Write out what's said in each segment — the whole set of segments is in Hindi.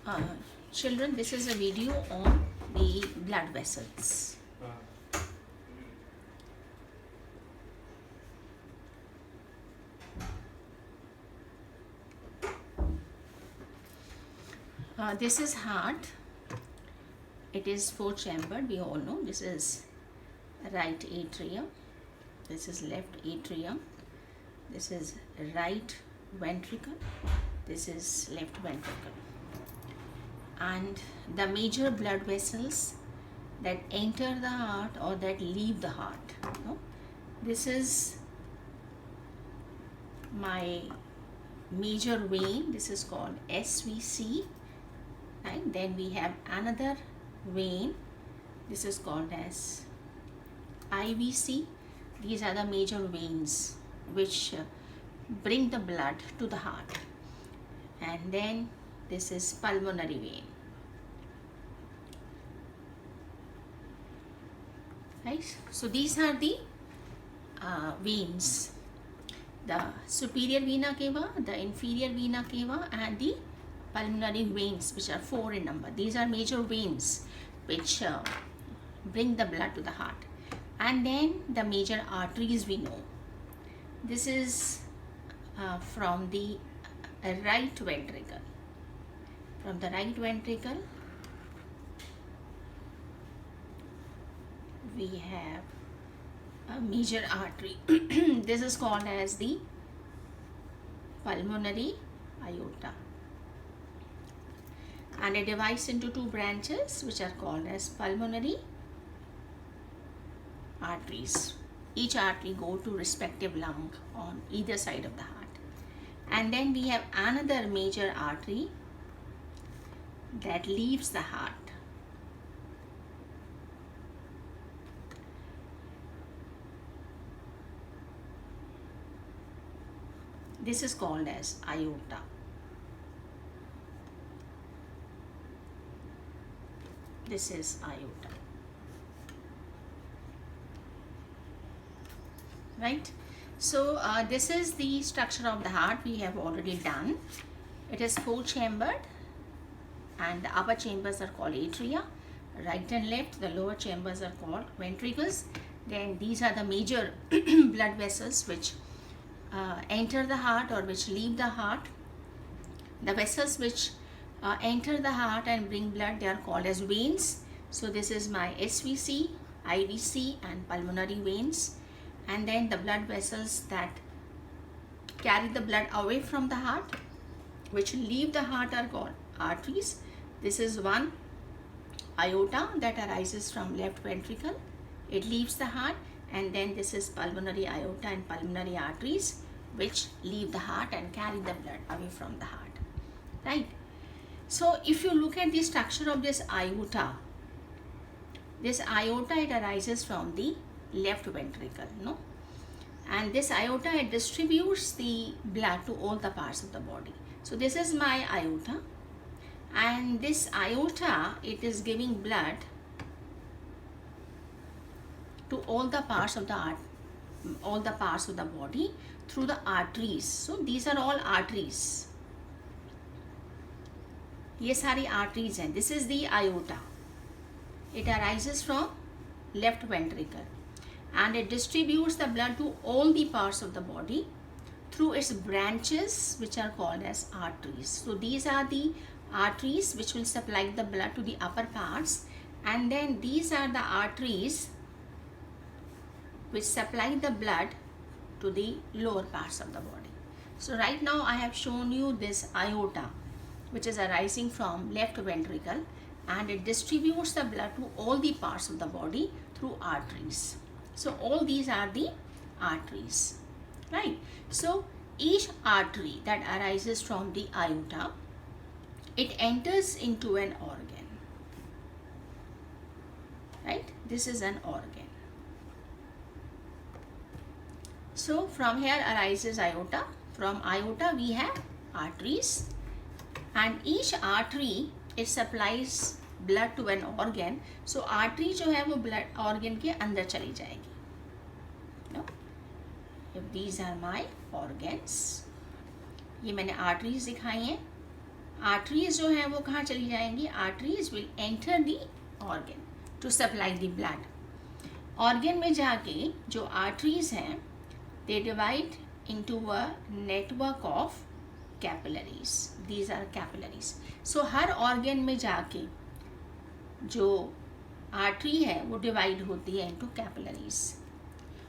Uh, Children, this is a video on the blood vessels. This is heart. It is four chambered. We all know this is right atrium. This is left atrium. This is right ventricle. This is left ventricle. And the major blood vessels that enter the heart or that leave the heart. No? This is my major vein. This is called SVC. Right? Then we have another vein. This is called as IVC. These are the major veins which bring the blood to the heart. And then this is pulmonary vein. Right? So these are the veins. The superior vena cava, the inferior vena cava, and the pulmonary veins, which are 4 in number. These are major veins which bring the blood to the heart. And then the major arteries we know. This is from the right ventricle. From the right ventricle, we have a major artery. This is called as the pulmonary aorta. And it divides into 2 branches which are called as pulmonary arteries. Each artery go to respective lung on either side of the heart. And then we have another major artery that leaves the heart. This is called as aorta. This is aorta. Right? So this is the structure of the heart we have already done. It is 4 chambered, and the upper chambers are called atria. Right and left, the lower chambers are called ventricles. Then these are the major blood vessels which enter the heart or which leave the heart. The vessels which enter the heart and bring blood, they are called as veins. So this is my SVC, IVC, and pulmonary veins. And then the blood vessels that carry the blood away from the heart, which leave the heart, are called arteries. This is one aorta that arises from left ventricle. It leaves the heart. And then this is pulmonary aorta and pulmonary arteries which leave the heart and carry the blood away from the heart. Right? So if you look at the structure of this aorta, it arises from the left ventricle, no? And this aorta, it distributes the blood to all the parts of the body. So this is my aorta, and this aorta, it is giving blood to all the parts of the body through the arteries. So these are all arteries. ये सारी arteries हैं. This is the aorta. It arises from left ventricle, and it distributes the blood to all the parts of the body through its branches, which are called as arteries. So these are the arteries which will supply the blood to the upper parts, and then these are the arteries which supply the blood to the lower parts of the body. So right now I have shown you this aorta which is arising from left ventricle, and it distributes the blood to all the parts of the body through arteries. So all these are the arteries, right? So each artery that arises from the aorta, it enters into an organ, right? This is an organ. So from here arises aorta. From aorta we have arteries, and each artery, it supplies blood to an organ. So artery जो है वो blood organ के अंदर चली जाएगी. No? If these are my organs, ये मैंने arteries दिखाई हैं. आर्टरीज जो है वो कहाँ चली जाएंगी, arteries will enter the organ to supply the blood. Organ में जाके जो आर्टरीज हैं they divide into a network of capillaries, these are capillaries. So हर ऑर्गन में जाके जो आर्टरी है वो डिवाइड होती है इनटू कैपिलरीज,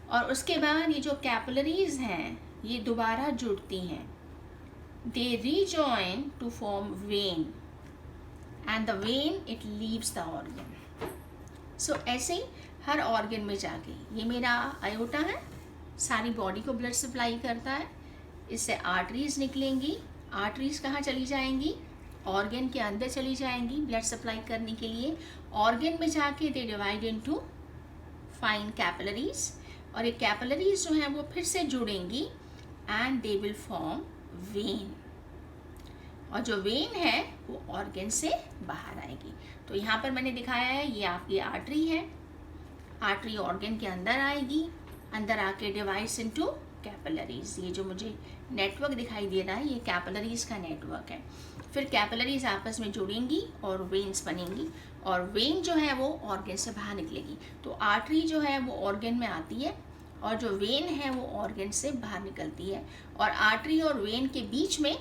और उसके बाद ये जो कैपिलरीज हैं ये दोबारा जुड़ती हैं, they rejoin to form vein and the vein it leaves the organ. So ऐसे ही हर ऑर्गन में जाके, ये मेरा आयोटा है, सारी बॉडी को ब्लड सप्लाई करता है, इससे आर्टरीज निकलेंगी, आर्टरीज कहाँ चली जाएंगी, ऑर्गन के अंदर चली जाएंगी ब्लड सप्लाई करने के लिए। ऑर्गन में जाके they divide into fine capillaries, और ये कैपिलरीज जो हैं वो फिर से जुड़ेंगी and they will form vein, और जो वेन है वो ऑर्गन से बाहर आएगी। तो यहाँ पर मैंने दिखाया है ये आपकी आर्टरी है, आर्टरी ऑर्गन के अंदर आएगी, अंदर आके डिवाइड्स इनटू कैपिलरीज। ये जो मुझे नेटवर्क दिखाई दे रहा है ये कैपिलरीज का नेटवर्क है। फिर कैपिलरीज आपस में जुड़ेंगी और वेन्स बनेंगी, और वेन जो है वो ऑर्गन से बाहर निकलेगी। तो आर्टरी जो है वो ऑर्गन में आती है और जो वेन है वो ऑर्गन से बाहर निकलती है, और आर्टरी और वेन के बीच में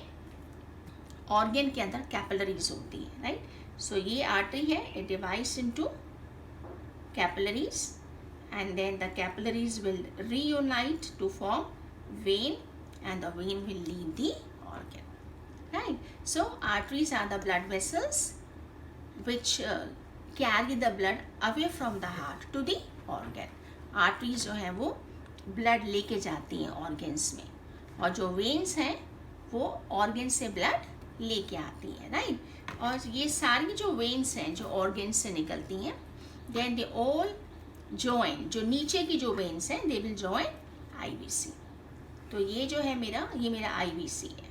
ऑर्गन के अंदर कैपिलरीज होती है, राइट। सो ये आर्टरी है, it divides into capillaries and then the capillaries will reunite to form vein and the vein will leave the organ, right. So arteries are the blood vessels which carry the blood away from the heart to the organ. arteries जो है वो blood लेके जाती हैं organs में, और जो veins हैं वो organ से blood लेके आती हैं, right. और ये सारी जो veins हैं जो organs से निकलती हैं, then they all जॉइन, जो नीचे की जो वेन्स हैं दे विल जॉइन आईवीसी। तो ये जो है ये मेरा आईवीसी है,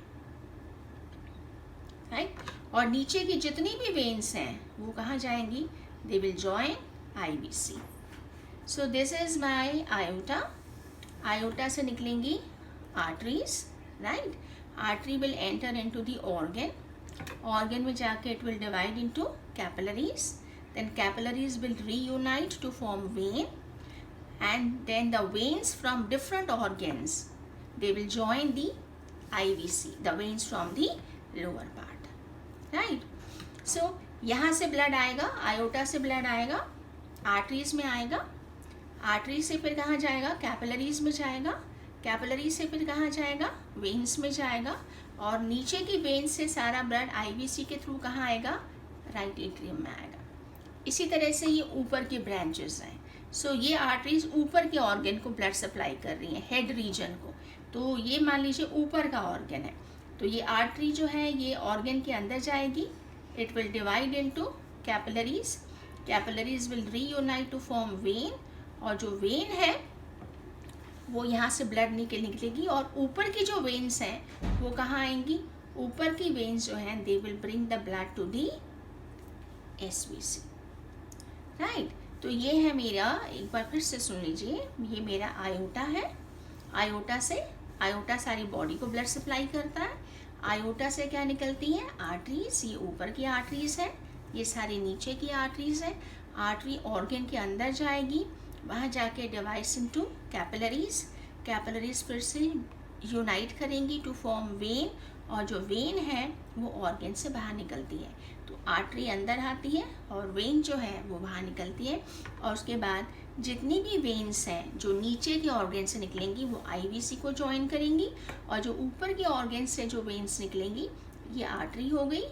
राइट। और नीचे की जितनी भी वेन्स हैं वो कहाँ जाएंगी, they will join IVC. So this is my iota, iota से निकलेंगी arteries, right. Artery will enter into the organ, organ में जाके it will divide into capillaries, then capillaries will reunite to form vein, and then the veins from different organs they will join the IVC, the veins from the lower part, right. So यहाँ से blood आएगा, आयोटा से blood आएगा, arteries में आएगा, arteries से फिर कहाँ जाएगा, capillaries में जाएगा, capillaries से फिर कहाँ जाएगा, veins में जाएगा, और नीचे की veins से सारा blood IVC के थ्रू कहाँ आएगा, राइट एट्रियम में आएगा। इसी तरह से ये ऊपर के ब्रांचेस हैं। सो ये आर्टरीज ऊपर के ऑर्गन को ब्लड सप्लाई कर रही हैं, हेड रीजन को। तो ये मान लीजिए ऊपर का ऑर्गन है, तो ये आर्टरी जो है ये ऑर्गन के अंदर जाएगी, it will divide into capillaries, capillaries will reunite to form vein, और जो वेन है वो यहाँ से ब्लड निकलेगी, और ऊपर की जो वेन्स हैं वो कहाँ आएंगी, ऊपर की वेन्स जो हैं they will bring the blood to the SVC, right. तो ये है मेरा, एक बार फिर से सुन लीजिए, ये मेरा आयोटा है, आयोटा से, आयोटा सारी बॉडी को ब्लड सप्लाई करता है, आयोटा से क्या निकलती हैं, आर्टरीज, ये ऊपर की आर्टरीज है, ये सारी नीचे की आर्टरीज है। आर्टरी ऑर्गन के अंदर जाएगी, वहाँ जाके डिवाइड्स इनटू कैपिलरीज, कैपिलरीज फिर से यूनाइट करेंगी टू फॉर्म वेन, और जो वेन है वो ऑर्गन से बाहर निकलती है। तो आर्टरी अंदर आती है और वेन जो है वो बाहर निकलती है, और उसके बाद जितनी भी वेन्स हैं जो नीचे के ऑर्गन से निकलेंगी वो आईवीसी को ज्वाइन करेंगी, और जो ऊपर के ऑर्गन से जो वेन्स निकलेंगी ये आर्टरी हो गई,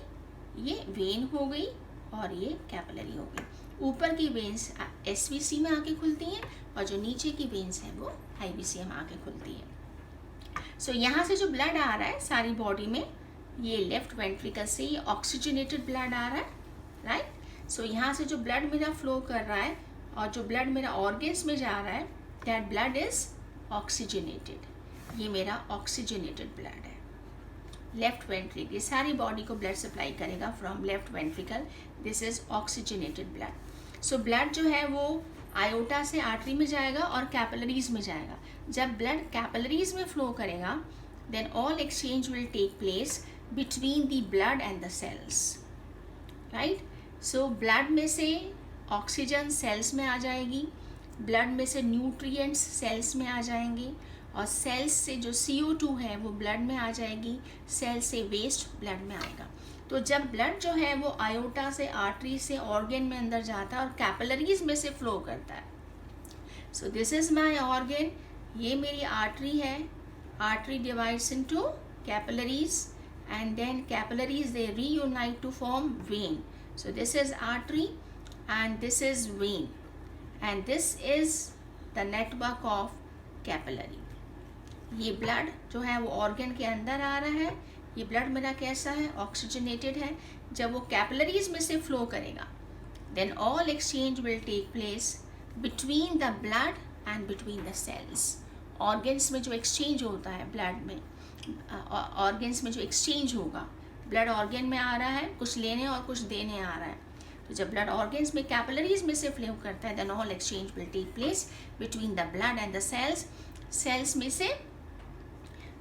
ये वेन हो गई, और ये कैपिलरी हो गई। ऊपर की वेन्स एसवीसी में आके खुलती हैं, और जो नीचे की वेन्स हैं वो आईवीसी में आके खुलती हैं। सो यहाँ से जो ब्लड आ रहा है सारी बॉडी में, ये लेफ्ट वेंट्रिकल से ये ऑक्सीजनेटेड ब्लड आ रहा है, राइट। सो यहाँ से जो ब्लड मेरा फ्लो कर रहा है और जो ब्लड मेरा ऑर्गन्स में जा रहा है, दैट ब्लड इज ऑक्सीजनेटेड, ये मेरा ऑक्सीजनेटेड ब्लड है। लेफ्ट वेंट्रिकल, ये सारी बॉडी को ब्लड सप्लाई करेगा from left ventricle, this is oxygenated blood. So blood जो है वो आयोटा से आर्टरी में जाएगा और कैपिलरीज में जाएगा। जब ब्लड कैपिलरीज में फ्लो करेगा, then all exchange will take place between the blood and the cells, right? So blood में से ऑक्सीजन सेल्स में आ जाएगी, ब्लड में से न्यूट्रिएंट्स सेल्स में आ जाएंगे, और सेल्स से जो CO2 है वो ब्लड में आ जाएगी, सेल से वेस्ट ब्लड में आएगा। तो जब ब्लड जो है वो आयोटा से, आर्टरी से ऑर्गन में अंदर जाता है और कैपिलरीज में से फ्लो करता है। सो दिस इज माय ऑर्गन, ये मेरी आर्टरी है, artery divides into capillaries and then capillaries they reunite to form vein. So this is artery and this is vein, and this is the network of capillary. ये ब्लड जो है वो ऑर्गन के अंदर आ रहा है, ये ब्लड मेरा कैसा है, ऑक्सीजनेटेड है। जब वो कैपिलरीज में से फ्लो करेगा then all exchange will take place between the blood and between the cells. Organs में जो एक्सचेंज होता है ब्लड में, ऑर्गन्स में जो एक्सचेंज होगा, ब्लड ऑर्गन में आ रहा है, कुछ लेने और कुछ देने आ रहा है। तो जब ब्लड ऑर्गन्स में कैपिलरीज में से फ्लो करता है then all exchange will take place between the blood and the cells. Cells में से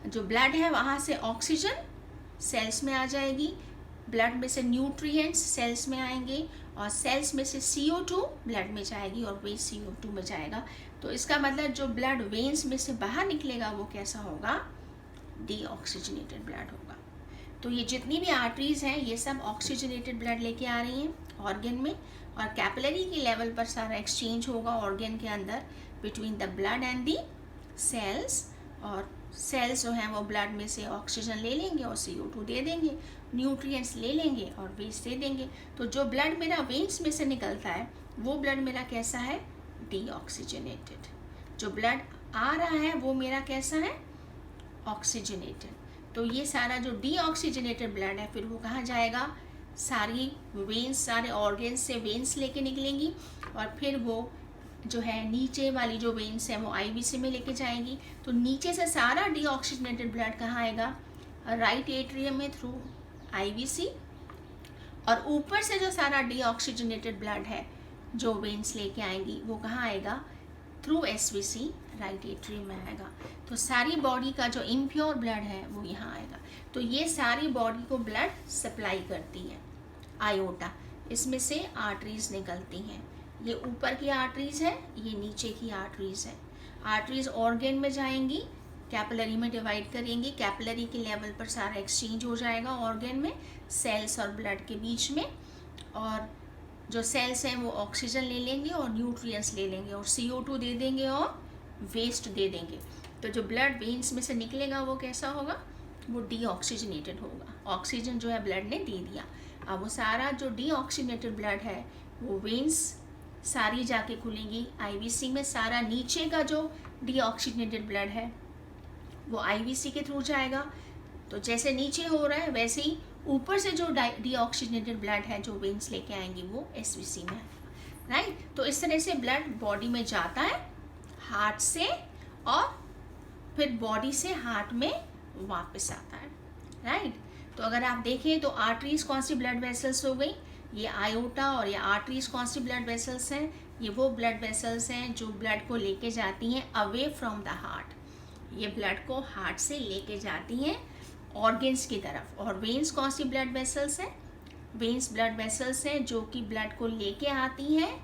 जो ब्लड है वहाँ से ऑक्सीजन सेल्स में आ जाएगी, ब्लड में से न्यूट्रिएंट्स सेल्स में आएंगे, और सेल्स में से CO2 ब्लड में जाएगी और वेस्ट CO2 में जाएगा। तो इसका मतलब जो ब्लड वेन्स में से बाहर निकलेगा वो कैसा होगा, डीऑक्सीजनेटेड ब्लड होगा। तो ये जितनी भी आर्टरीज हैं ये सब ऑक्सीजनेटेड ब्लड लेके आ रही हैं ऑर्गन में, और कैपिलरी के लेवल पर सारा एक्सचेंज होगा ऑर्गन के अंदर between the blood and the cells. और सेल्स जो हैं वो ब्लड में से ऑक्सीजन ले लेंगे और CO2 दे देंगे, न्यूट्रिएंट्स ले लेंगे और वेस्ट दे देंगे। तो जो ब्लड मेरा वेन्स में से निकलता है वो ब्लड मेरा कैसा है, डीऑक्सीजनेटेड। जो ब्लड आ रहा है वो मेरा कैसा है, ऑक्सीजनेटेड। तो ये सारा जो डीऑक्सीजनेटेड ब्लड है फिर वो कहाँ जाएगा, सारी वेन्स, सारे ऑर्गन्स से वेन्स लेके निकलेंगी, और फिर वो जो है नीचे वाली जो वेन्स है वो IVC में लेके जाएंगी। तो नीचे से सारा डीऑक्सीजनेटेड ब्लड कहाँ आएगा, राइट एट्रियम में थ्रू IVC, और ऊपर से जो सारा डीऑक्सीजनेटेड ब्लड है जो वेन्स लेके आएंगी वो कहाँ आएगा, थ्रू SVC, राइट एट्रियम में आएगा। तो सारी बॉडी का जो इम्प्योर ब्लड है वो यहाँ आएगा। तो ये सारी बॉडी को ब्लड सप्लाई करती है आयोटा, इसमें से आर्टरीज निकलती हैं। ये ऊपर की आर्टरीज है, ये नीचे की आर्टरीज है। आर्टरीज ऑर्गन में जाएंगी, कैपिलरी में डिवाइड करेंगी, कैपिलरी के लेवल पर सारा एक्सचेंज हो जाएगा ऑर्गन में, सेल्स और ब्लड के बीच में, और जो सेल्स हैं वो ऑक्सीजन ले लेंगे और न्यूट्रिएंट्स ले लेंगे और CO2 दे देंगे और वेस्ट दे देंगे। तो जो ब्लड वेन्स में से निकलेगा वो कैसा होगा, वो डीऑक्सीजनेटेड होगा। ऑक्सीजन जो है ब्लड ने दे दिया, अब वो सारा जो डीऑक्सीजनेटेड ब्लड है वो वेन्स सारी जाके खुलेंगी IVC में। सारा नीचे का जो डीऑक्सीजनेटेड ब्लड है वो IVC के थ्रू जाएगा। तो जैसे नीचे हो रहा है वैसे ही ऊपर से जो डीऑक्सीजनेटेड ब्लड है जो वेन्स लेके आएंगी वो SVC में आएगा, राइट। तो इस तरह से ब्लड बॉडी में जाता है हार्ट से, और फिर बॉडी से हार्ट में वापस आता है, राइट। तो अगर आप देखें तो आर्टरीज कौन सी ब्लड वेसल्स हो गई, ये आयोटा, और ये आर्टरीज कौन सी ब्लड वेसल्स हैं, ये वो ब्लड वेसल्स हैं जो ब्लड को लेके जाती हैं अवे फ्रॉम द हार्ट। ये ब्लड को हार्ट से लेके जाती हैं ऑर्गन्स की तरफ। और वेन्स कौन सी ब्लड वेसल्स हैं, वेन्स ब्लड वेसल्स हैं जो कि ब्लड को लेके आती हैं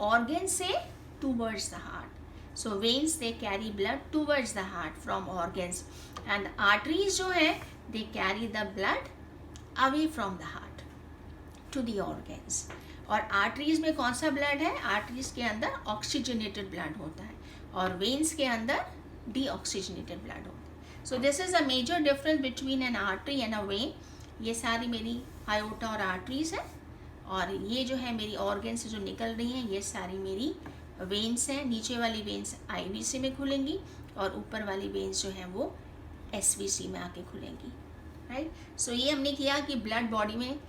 ऑर्गन से towards the heart. So veins they carry blood towards the heart from organs, and arteries जो है they carry the blood away from the heart to the organs. और arteries में कौन सा blood है, arteries के अंदर oxygenated blood होता है और veins के अंदर deoxygenated blood होता है। So this is a major difference between an artery and a vein. ये सारी मेरी aorta और arteries है, और ये जो है मेरी organ से जो निकल रही हैं ये सारी मेरी वेन्स हैं। नीचे वाली वेन्स IVC में खुलेंगी और ऊपर वाली वेन्स जो हैं वो SVC में आके खुलेंगी, राइट। सो ये हमने किया कि ब्लड बॉडी में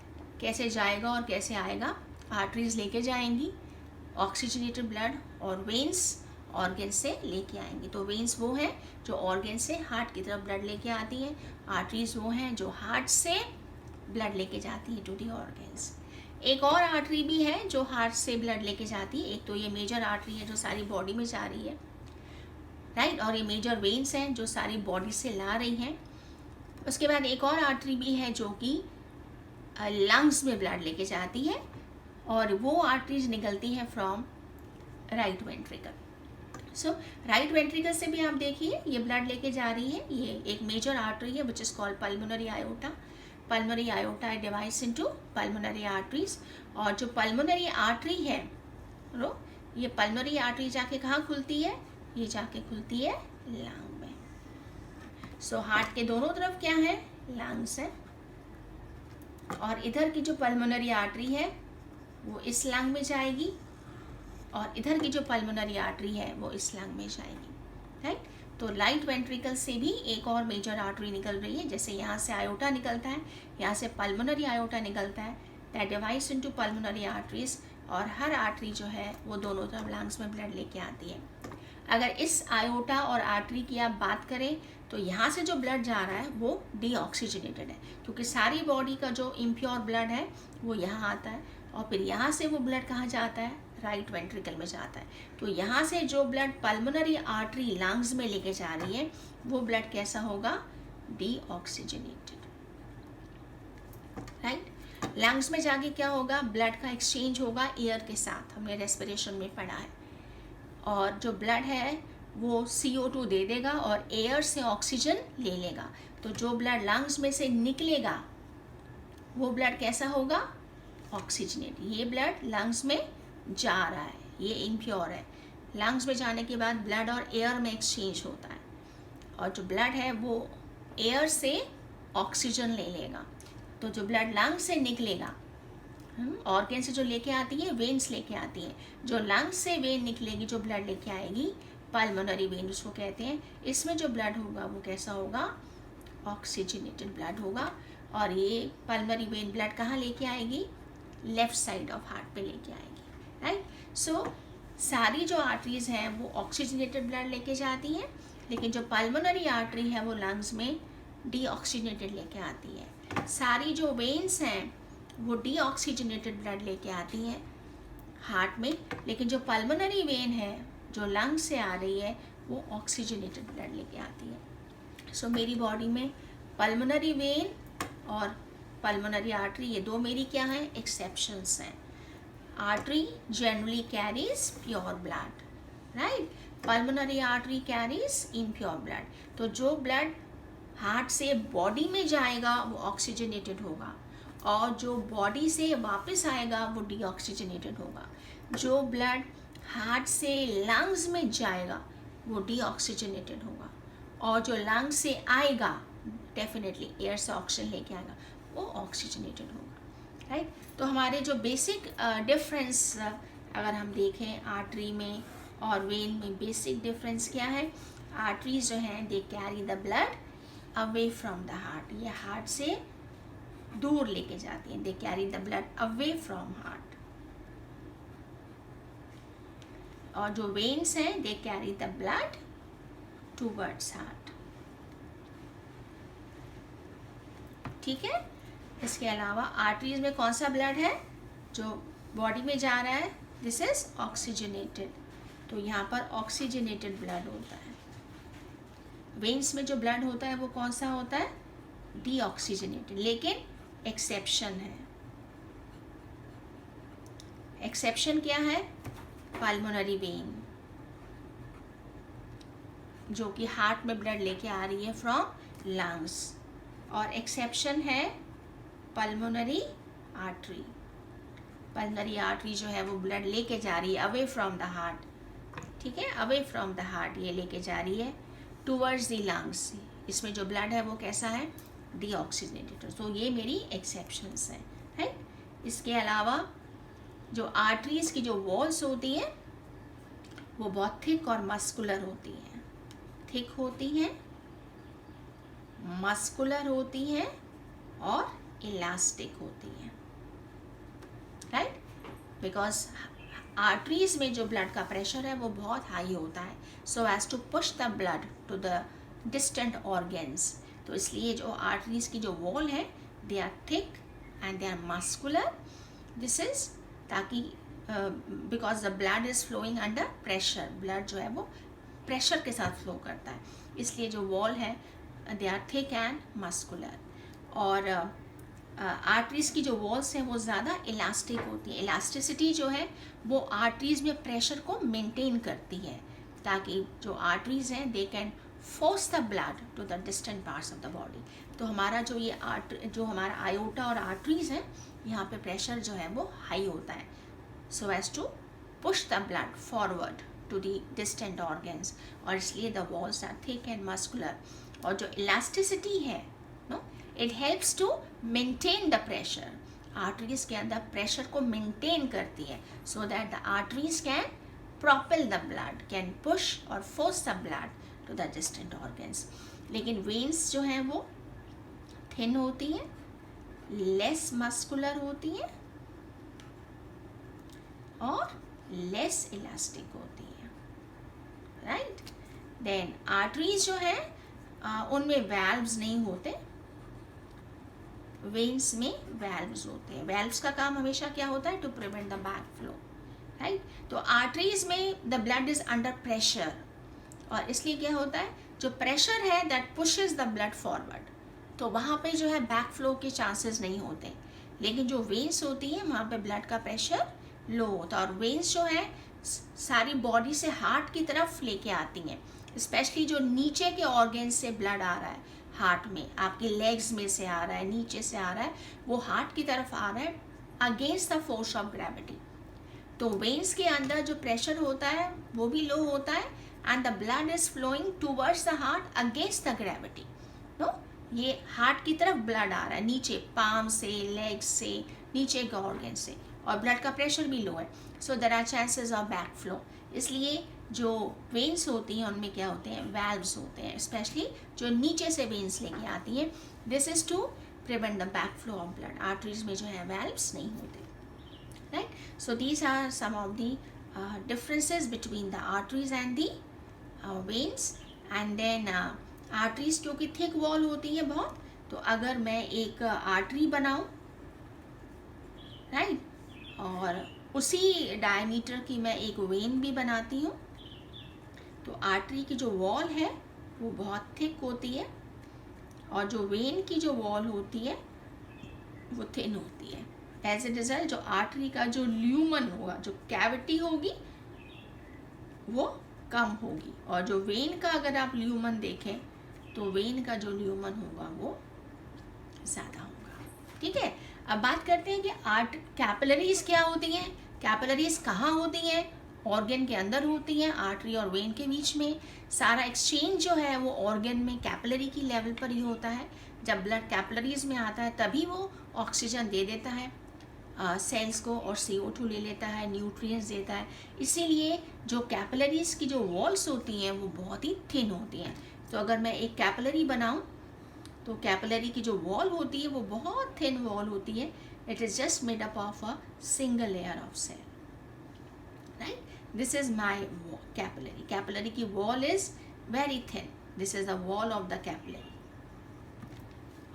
कैसे जाएगा और कैसे आएगा। आर्टरीज लेके जाएंगी ऑक्सीजनेटेड ब्लड, और वेन्स ऑर्गन से लेके आएंगी। तो वेन्स वो हैं जो ऑर्गन से हार्ट की तरफ ब्लड लेके आती हैं, आर्टरीज वो हैं जो हार्ट से ब्लड लेके जाती हैं टू दी ऑर्गन्स। एक और आर्टरी भी है जो हार्ट से ब्लड लेके जाती है। एक तो ये मेजर आर्टरी है जो सारी बॉडी में जा रही है, राइट, और ये मेजर वेन्स हैं जो सारी बॉडी से ला रही हैं उसके बाद एक और आर्टरी भी है जो कि लंग्स में ब्लड लेके जाती है, और वो आर्टरीज निकलती है from right ventricle. So right ventricle से भी आप देखिए ये ब्लड लेके जा रही है, ये एक मेजर आर्टरी है which is called pulmonary iota. Pulmonary iota divides into pulmonary arteries, और जो पल्मोनरी आर्टरी है ये पल्मोनरी आर्टरी जाके कहाँ खुलती है, ये जाके खुलती है लंग में। सो हार्ट के दोनों तरफ क्या है, लंग्स है, और इधर की जो पल्मोनरी आर्टरी है वो इस लंग में जाएगी, और इधर की जो पल्मोनरी आर्टरी है वो इस लंग में जाएगी, राइट। तो राइट वेंट्रिकल से भी एक और मेजर आर्टरी निकल रही है, जैसे यहाँ से आयोटा निकलता है, यहाँ से पल्मोनरी आयोटा निकलता है, that divides into pulmonary arteries, और हर आर्टरी जो है वो दोनों तरफ लंग्स में ब्लड लेके आती है। अगर इस आयोटा और आर्टरी की आप बात करें तो यहाँ से जो ब्लड जा रहा है वो डीऑक्सीजनेटेड है, क्योंकि सारी बॉडी का जो इम्प्योर ब्लड है वो यहाँ आता है, और फिर यहाँ से वो ब्लड कहाँ जाता है, राइट वेंट्रिकल में जाता है। तो यहाँ से जो ब्लड पल्मोनरी आर्टरी लंग्स में लेके जा रही है वो ब्लड कैसा होगा, डीऑक्सीजनेटेड, राइट। लंग्स में जाके क्या होगा, ब्लड का एक्सचेंज होगा एयर के साथ, हमने रेस्पिरेशन में पढ़ा है, और जो ब्लड है वो CO2 दे देगा और एयर से ऑक्सीजन ले लेगा। तो जो ब्लड लंग्स में से निकलेगा वो ब्लड कैसा होगा, ऑक्सीजनेट। ये ब्लड लंग्स में जा रहा है, ये इम्प्योर है, लंग्स में जाने के बाद ब्लड और एयर में एक्सचेंज होता है, और जो ब्लड है वो एयर से ऑक्सीजन ले लेगा। तो जो ब्लड लंग्स से निकलेगा, ऑर्गन से जो लेके आती है, वेन्स लेके आती है, जो लंग्स से वेन निकलेगी, जो ब्लड लेके आएगी, पल्मोनरी वेन उसको कहते हैं, इसमें जो ब्लड होगा वो कैसा होगा, ऑक्सीजनेटेड ब्लड होगा। और ये पल्मोनरी वेन ब्लड कहाँ लेके आएगी, लेफ्ट साइड ऑफ हार्ट पे लेके आएगी, राइट। सो सारी जो आर्टरीज हैं वो ऑक्सीजनेटेड ब्लड लेके जाती हैं, लेकिन जो पल्मोनरी आर्टरी है वो लंग्स में डीऑक्सीजनेटेड लेके आती है। सारी जो वेन्स हैं वो डीऑक्सीजनेटेड ब्लड लेके आती हैं हार्ट में, लेकिन जो पल्मोनरी वेन है जो लंग से आ रही है वो ऑक्सीजनेटेड ब्लड लेके आती है। सो मेरी बॉडी में पल्मोनरी वेन और पल्मोनरी आर्टरी, ये दो मेरी क्या हैं, एक्सेप्शंस हैं। Artery generally carries pure blood, right, pulmonary artery carries impure blood. तो जो ब्लड हार्ट से बॉडी में जाएगा वो ऑक्सीजनेटेड होगा, और जो बॉडी से वापस आएगा वो डीऑक्सीजनेटेड होगा। जो ब्लड हार्ट से लंग्स में जाएगा वो डीऑक्सीजनेटेड होगा, और जो लंग्स से आएगा डेफिनेटली एयर से ऑक्सीजन लेके आएगा वो ऑक्सीजनेटेड होगा, राइट। तो हमारे जो बेसिक डिफरेंस अगर हम देखें आर्टरी में और वेन में, बेसिक डिफरेंस क्या है, आर्टरीज जो हैं they carry the blood away from the heart, ये हार्ट से दूर लेके जाती हैं, they carry the blood away from heart. और जो वेन्स हैं they carry the blood towards heart, ठीक है। इसके अलावा आर्टरीज में कौन सा ब्लड है जो बॉडी में जा रहा है, दिस इज ऑक्सीजनेटेड, तो यहाँ पर ऑक्सीजनेटेड ब्लड होता है। वेन्स में जो ब्लड होता है वो कौन सा होता है, डीऑक्सीजनेटेड, लेकिन एक्सेप्शन है। एक्सेप्शन क्या है, पल्मोनरी वेन जो कि हार्ट में ब्लड लेके आ रही है फ्रॉम लंग्स, और एक्सेप्शन है पल्मोनरी आर्टरी। पल्मोनरी आर्टरी जो है वो ब्लड लेके जा रही है अवे फ्रॉम द हार्ट, ठीक है, अवे फ्रॉम द हार्ट ये लेके जा रही है टूवर्ड्स द लंग्स। इसमें जो ब्लड है वो कैसा है, डीऑक्सीजनेटेड। तो ये मेरी एक्सेप्शंस हैं, राइट। इसके अलावा जो आर्टरीज की जो वॉल्स होती हैं वो बहुत थिक और मस्कुलर होती हैं, थिक होती हैं, मस्कुलर होती हैं और इलास्टिक होती हैं, राइट, बिकॉज आर्टरीज में जो ब्लड का प्रेशर है वो बहुत हाई होता है, so as to push the blood to the distant organs. तो इसलिए जो आर्टरीज की जो वॉल है they are thick and they are muscular, this is ताकि because the blood is flowing under pressure, blood जो है वो प्रेशर के साथ फ्लो करता है, इसलिए जो वॉल है they are thick and muscular. और आर्टरीज की जो वॉल्स हैं वो ज़्यादा इलास्टिक होती है। इलास्टिसिटी जो है वो आर्टरीज में प्रेशर को मेंटेन करती है, ताकि जो आर्टरीज हैं they can force the blood to the distant parts of the body. तो हमारा जो ये जो हमारा आयोटा और आर्टरीज हैं, यहाँ पे प्रेशर जो है वो हाई होता है, so as to push the blood forward to the distant organs, और इसलिए the walls are thick and muscular. और जो इलास्टिसिटी है नो, it helps to maintain the pressure. Arteries के अंदर प्रेशर को मेंटेन करती है, so that the arteries can propel the blood, can push or force the blood to the distant organs। लेकिन veins जो हैं वो thin होती हैं, less muscular होती हैं और less elastic होती हैं, right? Then arteries जो है उनमें valves नहीं होते, veins में valves होते हैं। valves का काम हमेशा क्या होता है? To prevent the backflow, right. तो आर्टरीज में the blood is under pressure, और इसलिए क्या होता है, जो प्रेशर है that pushes the blood forward, तो वहाँ पे जो है बैक फ्लो के चांसेस नहीं होते। लेकिन जो वेन्स होती है वहाँ पे ब्लड का प्रेशर लो होता है, और वेन्स जो है सारी बॉडी से हार्ट की तरफ लेके आती हैं। स्पेशली जो नीचे के ऑर्गन से ब्लड आ रहा है हार्ट में, आपके लेग्स में से आ रहा है, नीचे से आ रहा है, वो हार्ट की तरफ आ रहा है against the force of gravity. तो वेन्स के अंदर जो प्रेशर होता है वो भी लो होता है, and the blood is flowing towards the heart against the gravity. नो, ये हार्ट की तरफ ब्लड आ रहा है नीचे, पाम से, लेग्स से, नीचे के ऑर्गन से, और ब्लड का प्रेशर भी लो है, so there are chances of back flow. इसलिए जो वेन्स होती हैं उनमें क्या होते हैं, वैल्व्स होते हैं, स्पेशली जो नीचे से वेन्स लेके आती हैं। This is to prevent the back flow of blood. Arteries में जो है वैल्व्स नहीं होते, right? So these are some of the differences between the arteries and the veins। and then arteries क्योंकि thick wall होती है बहुत, तो अगर मैं एक आर्टरी बनाऊं, right, और उसी डायमीटर की मैं एक वेन भी बनाती हूँ, तो आर्टरी की जो वॉल है वो बहुत थिक होती है, और जो वेन की जो वॉल होती है वो थिन होती है। एज ए रिजल्ट जो आर्टरी का जो ल्यूमन होगा, जो कैविटी होगी वो कम होगी, और जो वेन का अगर आप ल्यूमन देखें तो वेन का जो ल्यूमन होगा वो ज़्यादा होगा। ठीक है, अब बात करते हैं कि कैपिलरीज क्या होती हैं। कैपिलरीज कहाँ होती हैं? ऑर्गन के अंदर होती हैं, आर्टरी और वेन के बीच में। सारा एक्सचेंज जो है वो ऑर्गन में कैपिलरी की लेवल पर ही होता है। जब ब्लड कैपिलरीज में आता है तभी वो ऑक्सीजन दे देता है सेल्स को, और CO2 ले लेता है, न्यूट्रिएंट्स देता है। इसीलिए जो कैपिलरीज की जो वॉल्स होती हैं वो बहुत ही थिन होती हैं। तो अगर मैं एक कैपिलरी बनाऊं तो कैपिलरी की जो वॉल होती है वो बहुत थिन वॉल होती है। It is just made up of a single layer of cell, right. This is my capillary. Capillary की wall is very thin. This is the wall of the capillary.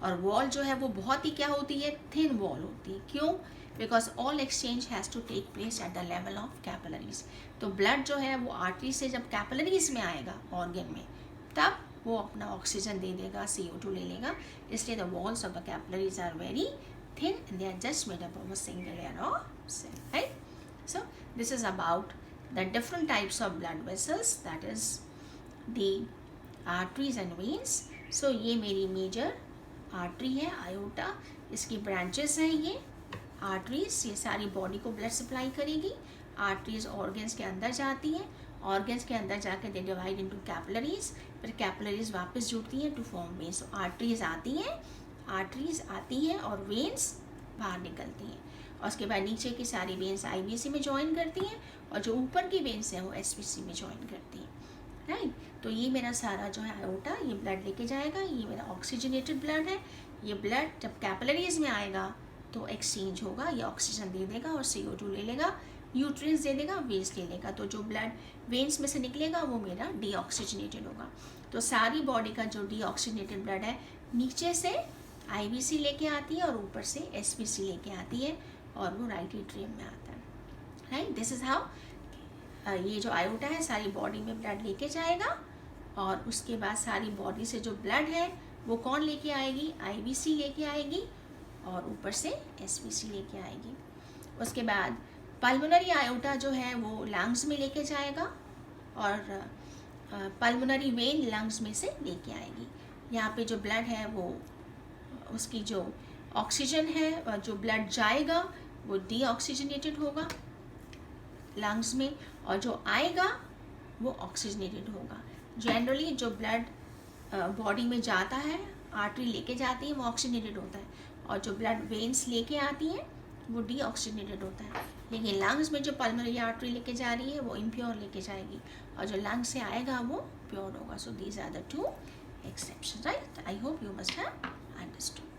और वॉल जो है वो बहुत ही क्या होती है, थिन वॉल होती है। क्यों? Because all exchange has to take place at the level of capillaries. तो ब्लड जो है वो आर्टरी से जब कैपिलरीज में आएगा ऑर्गन में, तब वो अपना ऑक्सीजन दे देगा, CO2 ले लेगा। इसलिए the walls of the capillaries are very thin and they are just made up of a single layer of cell, right. So this is about the different types of blood vessels, that is the arteries and veins. So ये मेरी मेजर आर्टरी है, आयोटा, इसकी ब्रांचेस हैं। ये आर्टरीज ये सारी बॉडी को ब्लड सप्लाई करेगी। आर्टरीज ऑर्गन्स के अंदर जाती हैं, ऑर्गन्स के अंदर जाकर दे डिवाइड इनटू कैपिलरीज, फिर कैपिलरीज वापस जुड़ती हैं टू फॉर्म वेन्स। तो आर्टरीज आती हैं और वेन्स बाहर निकलती हैं, और उसके बाद नीचे की सारी वेन्स IVC में ज्वाइन करती हैं, और जो ऊपर की वेन्स हैं वो SVC में ज्वाइन करती हैं, राइट। तो ये मेरा सारा जो है आयोटा ये ब्लड लेके जाएगा। ये मेरा ऑक्सीजनेटेड ब्लड है। ये ब्लड जब कैपिलरीज में आएगा तो एक्सचेंज होगा, ये ऑक्सीजन दे देगा और CO2 ले लेगा, न्यूट्रिएंट्स दे देगा, वेस्ट ले लेगा। तो जो ब्लड वेन्स में से निकलेगा वो मेरा डीऑक्सीजनेटेड होगा। तो सारी बॉडी का जो डीऑक्सीजनेटेड ब्लड है नीचे से IVC लेके आती है और ऊपर से SVC लेके आती है, और वो राइट एट्रियम में आता है, राइट। दिस इज हाउ ये जो आयोटा है सारी बॉडी में ब्लड लेके जाएगा, और उसके बाद सारी बॉडी से जो ब्लड है वो कौन लेके आएगी, आईवीसी लेके आएगी, और ऊपर से एसवीसी लेके आएगी। उसके बाद पल्मोनरी आयोटा जो है वो लंग्स में लेके जाएगा, और पल्मोनरी वेन लंग्स में से लेके आएगी। यहाँ पे जो ब्लड है वो उसकी जो ऑक्सीजन है और जो ब्लड जाएगा वो डीऑक्सीजनेटेड होगा लंग्स में, और जो आएगा वो ऑक्सीजनेटेड होगा। जनरली जो ब्लड बॉडी में जाता है, आर्टरी लेके जाती है, वो ऑक्सीजनेटेड होता है, और जो ब्लड वेन्स लेके आती हैं वो डीऑक्सीजनेटेड होता है। लेकिन लंग्स में जो पल्मोनरी आर्टरी लेके जा रही है वो इम्प्योर लेके जाएगी, और जो लंग्स से आएगा वो प्योर होगा। So these are the 2 exceptions, right? I hope you must have understood.